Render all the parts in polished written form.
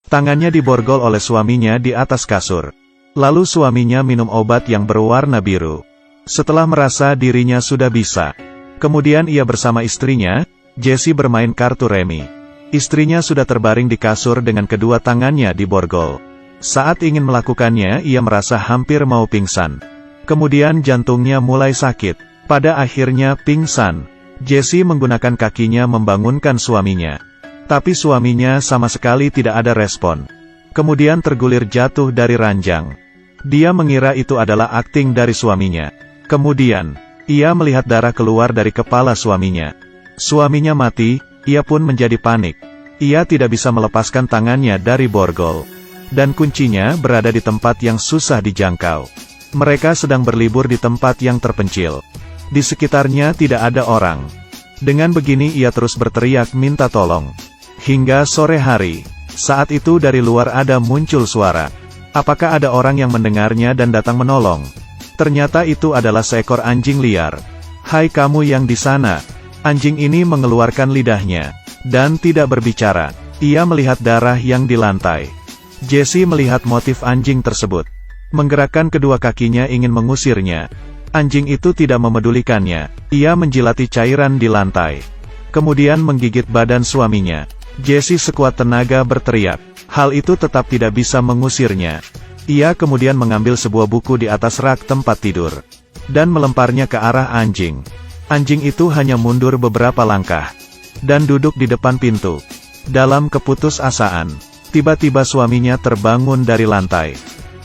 Tangannya diborgol oleh suaminya di atas kasur. Lalu suaminya minum obat yang berwarna biru. Setelah merasa dirinya sudah bisa, kemudian ia bersama istrinya, Jessie, bermain kartu remi. Istrinya sudah terbaring di kasur dengan kedua tangannya diborgol. Saat ingin melakukannya, ia merasa hampir mau pingsan. Kemudian jantungnya mulai sakit. Pada akhirnya pingsan. Jessie menggunakan kakinya membangunkan suaminya. Tapi suaminya sama sekali tidak ada respon. Kemudian tergulir jatuh dari ranjang. Dia mengira itu adalah akting dari suaminya. Kemudian, ia melihat darah keluar dari kepala suaminya. Suaminya mati, ia pun menjadi panik. Ia tidak bisa melepaskan tangannya dari borgol. Dan kuncinya berada di tempat yang susah dijangkau. Mereka sedang berlibur di tempat yang terpencil. Di sekitarnya tidak ada orang. Dengan begini ia terus berteriak minta tolong. Hingga sore hari. Saat itu dari luar ada muncul suara. Apakah ada orang yang mendengarnya dan datang menolong? Ternyata itu adalah seekor anjing liar. Hai kamu yang di sana. Anjing ini mengeluarkan lidahnya. Dan tidak berbicara. Ia melihat darah yang di lantai. Jessie melihat motif anjing tersebut. Menggerakkan kedua kakinya ingin mengusirnya. Anjing itu tidak memedulikannya. Ia menjilati cairan di lantai. Kemudian menggigit badan suaminya. Jessie sekuat tenaga berteriak. Hal itu tetap tidak bisa mengusirnya. Ia kemudian mengambil sebuah buku di atas rak tempat tidur. Dan melemparnya ke arah anjing. Anjing itu hanya mundur beberapa langkah. Dan duduk di depan pintu. Dalam keputusasaan, tiba-tiba suaminya terbangun dari lantai.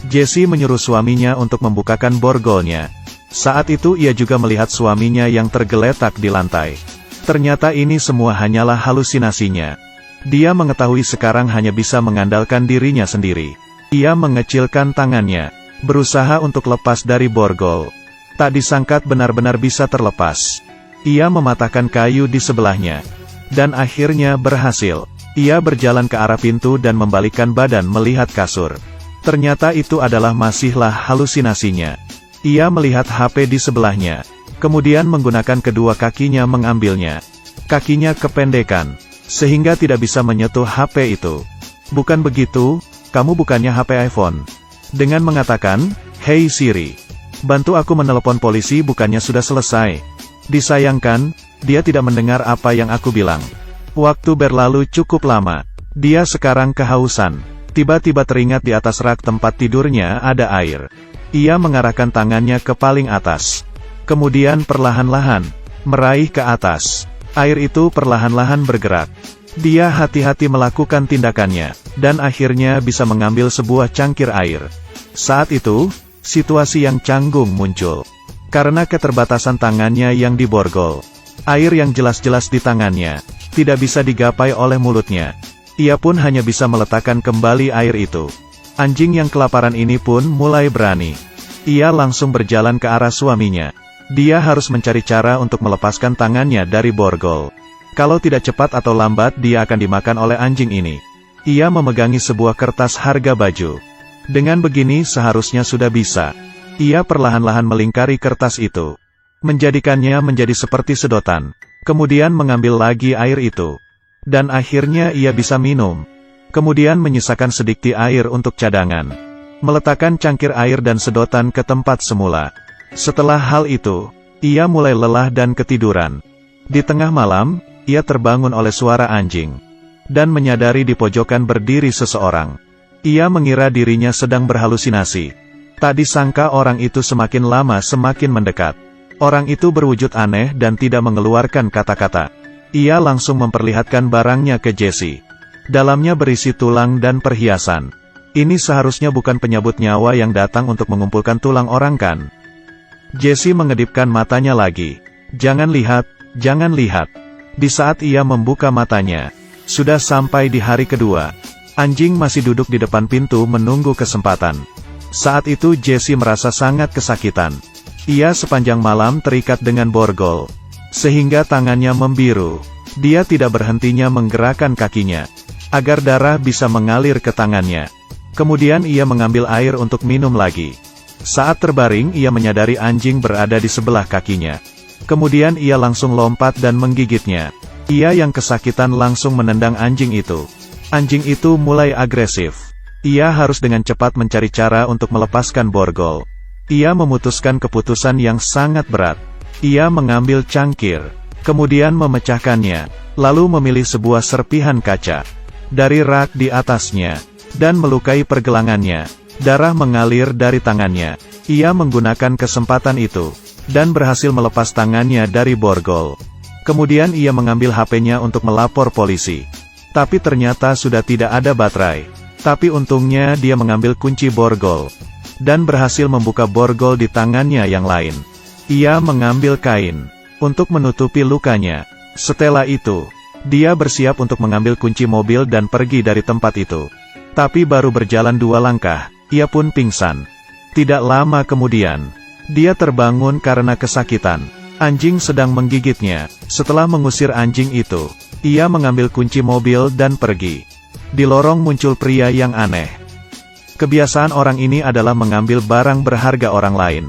Jessie menyuruh suaminya untuk membukakan borgolnya. Saat itu ia juga melihat suaminya yang tergeletak di lantai. Ternyata ini semua hanyalah halusinasinya. Dia mengetahui sekarang hanya bisa mengandalkan dirinya sendiri. Ia mengecilkan tangannya, berusaha untuk lepas dari borgol. Tak disangka benar-benar bisa terlepas. Ia mematahkan kayu di sebelahnya. Dan akhirnya berhasil. Ia berjalan ke arah pintu dan membalikkan badan melihat kasur. Ternyata itu adalah masihlah halusinasinya. Ia melihat HP di sebelahnya. Kemudian menggunakan kedua kakinya mengambilnya. Kakinya kependekan, sehingga tidak bisa menyentuh HP itu. Bukan begitu, kamu bukannya HP iPhone. Dengan mengatakan, "Hey Siri, bantu aku menelepon polisi," bukannya sudah selesai. Disayangkan, dia tidak mendengar apa yang aku bilang. Waktu berlalu cukup lama. Dia sekarang kehausan. Tiba-tiba teringat di atas rak tempat tidurnya ada air. Ia mengarahkan tangannya ke paling atas. Kemudian perlahan-lahan, meraih ke atas. Air itu perlahan-lahan bergerak. Dia hati-hati melakukan tindakannya, dan akhirnya bisa mengambil sebuah cangkir air. Saat itu, situasi yang canggung muncul. Karena keterbatasan tangannya yang diborgol. Air yang jelas-jelas di tangannya, tidak bisa digapai oleh mulutnya. Ia pun hanya bisa meletakkan kembali air itu. Anjing yang kelaparan ini pun mulai berani. Ia langsung berjalan ke arah suaminya. Dia harus mencari cara untuk melepaskan tangannya dari borgol. Kalau tidak cepat atau lambat dia akan dimakan oleh anjing ini. Ia memegangi sebuah kertas harga baju. Dengan begini seharusnya sudah bisa. Ia perlahan-lahan melingkari kertas itu. Menjadikannya menjadi seperti sedotan. Kemudian mengambil lagi air itu. Dan akhirnya ia bisa minum. Kemudian menyisakan sedikit air untuk cadangan. Meletakkan cangkir air dan sedotan ke tempat semula. Setelah hal itu, ia mulai lelah dan ketiduran. Di tengah malam, ia terbangun oleh suara anjing. Dan menyadari di pojokan berdiri seseorang. Ia mengira dirinya sedang berhalusinasi. Tak disangka orang itu semakin lama semakin mendekat. Orang itu berwujud aneh dan tidak mengeluarkan kata-kata. Ia langsung memperlihatkan barangnya ke Jessie. Dalamnya berisi tulang dan perhiasan. Ini seharusnya bukan penyabut nyawa yang datang untuk mengumpulkan tulang orang kan? Jessie mengedipkan matanya lagi. Jangan lihat, jangan lihat. Di saat ia membuka matanya, sudah sampai di hari kedua. Anjing masih duduk di depan pintu menunggu kesempatan. Saat itu Jessie merasa sangat kesakitan. Ia sepanjang malam terikat dengan borgol. Sehingga tangannya membiru. Dia tidak berhentinya menggerakkan kakinya. Agar darah bisa mengalir ke tangannya. Kemudian ia mengambil air untuk minum lagi. Saat terbaring ia menyadari anjing berada di sebelah kakinya. Kemudian ia langsung lompat dan menggigitnya. Ia yang kesakitan langsung menendang anjing itu. Anjing itu mulai agresif. Ia harus dengan cepat mencari cara untuk melepaskan borgol. Ia memutuskan keputusan yang sangat berat. Ia mengambil cangkir, kemudian memecahkannya, lalu memilih sebuah serpihan kaca dari rak di atasnya, dan melukai pergelangannya. Darah mengalir dari tangannya. Ia menggunakan kesempatan itu, dan berhasil melepas tangannya dari borgol. Kemudian ia mengambil HP-nya untuk melapor polisi. Tapi ternyata sudah tidak ada baterai. Tapi untungnya dia mengambil kunci borgol, dan berhasil membuka borgol di tangannya yang lain. Ia mengambil kain untuk menutupi lukanya. Setelah itu, dia bersiap untuk mengambil kunci mobil dan pergi dari tempat itu. Tapi baru berjalan 2 langkah, ia pun pingsan. Tidak lama kemudian, dia terbangun karena kesakitan. Anjing sedang menggigitnya. Setelah mengusir anjing itu, ia mengambil kunci mobil dan pergi. Di lorong muncul pria yang aneh. Kebiasaan orang ini adalah mengambil barang berharga orang lain.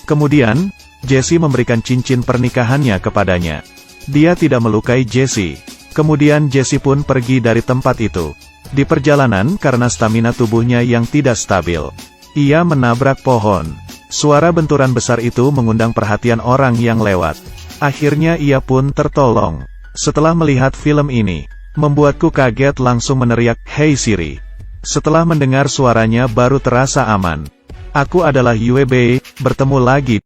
Kemudian, Jesse memberikan cincin pernikahannya kepadanya. Dia tidak melukai Jesse. Kemudian Jesse pun pergi dari tempat itu. Di perjalanan, karena stamina tubuhnya yang tidak stabil, ia menabrak pohon. Suara benturan besar itu mengundang perhatian orang yang lewat. Akhirnya ia pun tertolong. Setelah melihat film ini, membuatku kaget langsung meneriak, "Hey Siri." Setelah mendengar suaranya baru terasa aman. Aku adalah Yue Bei, bertemu lagi.